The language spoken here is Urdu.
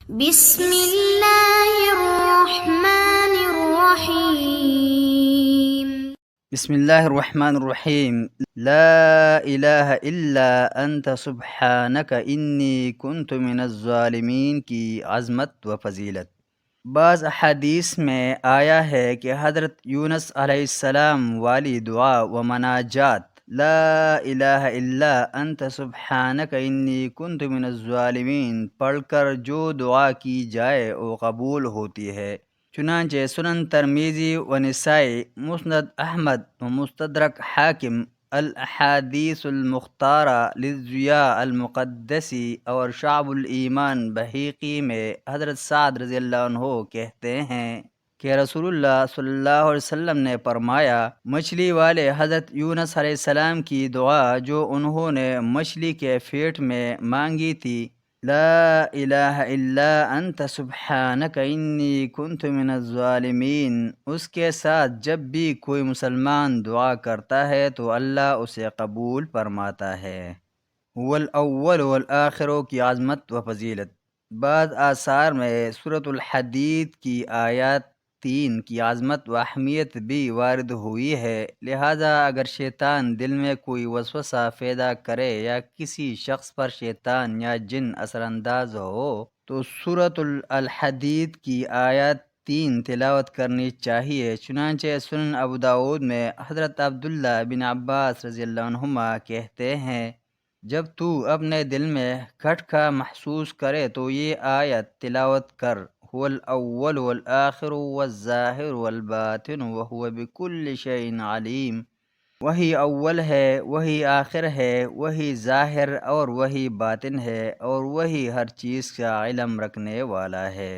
بسم اللہ الرحمن الرحیم۔ بسم اللہ الرحمن الرحیم۔ لا الہ الا انت سبحانک انی کنت من الظالمین کی عظمت و فضیلت۔ بعض احادیث میں آیا ہے کہ حضرت یونس علیہ السلام والی دعا و مناجات لا الہ الا انت سبحانک انی کنت من الظالمین پڑھ کر جو دعا کی جائے وہ قبول ہوتی ہے۔ چنانچہ سنن ترمذی و نسائی، مسند احمد و مستدرک حاکم، الاحادیث المختارہ للضیاء المقدسی اور شعب الایمان بحیقی میں حضرت سعد رضی اللہ عنہ کہتے ہیں کہ رسول اللہ صلی اللہ علیہ وسلم نے فرمایا، مچھلی والے حضرت یونس علیہ السلام کی دعا جو انہوں نے مچھلی کے پیٹ میں مانگی تھی، لا الہ الا انت سبحانک انی کنت من الظالمین، اس کے ساتھ جب بھی کوئی مسلمان دعا کرتا ہے تو اللہ اسے قبول فرماتا ہے۔ هو الاول والآخر کی عظمت و فضیلت۔ بعض آثار میں سورۃ الحدید کی آیات 3 کی عظمت و اہمیت بھی وارد ہوئی ہے، لہذا اگر شیطان دل میں کوئی وسوسہ پیدا کرے یا کسی شخص پر شیطان یا جن اثر انداز ہو تو سورۃ الحدید کی آیات 3 تلاوت کرنی چاہیے۔ چنانچہ سنن ابو داؤد میں حضرت عبداللہ بن عباس رضی اللہ عنہما کہتے ہیں، جب تو اپنے دل میں کھٹکا محسوس کرے تو یہ آیت تلاوت کر، هو الاول والآخر والظاہر والباطن وهو بكل شيء علیم۔ وہی اول ہے، وہی آخر ہے، وہی ظاہر اور وہی باطن ہے، اور وہی ہر چیز کا علم رکھنے والا ہے۔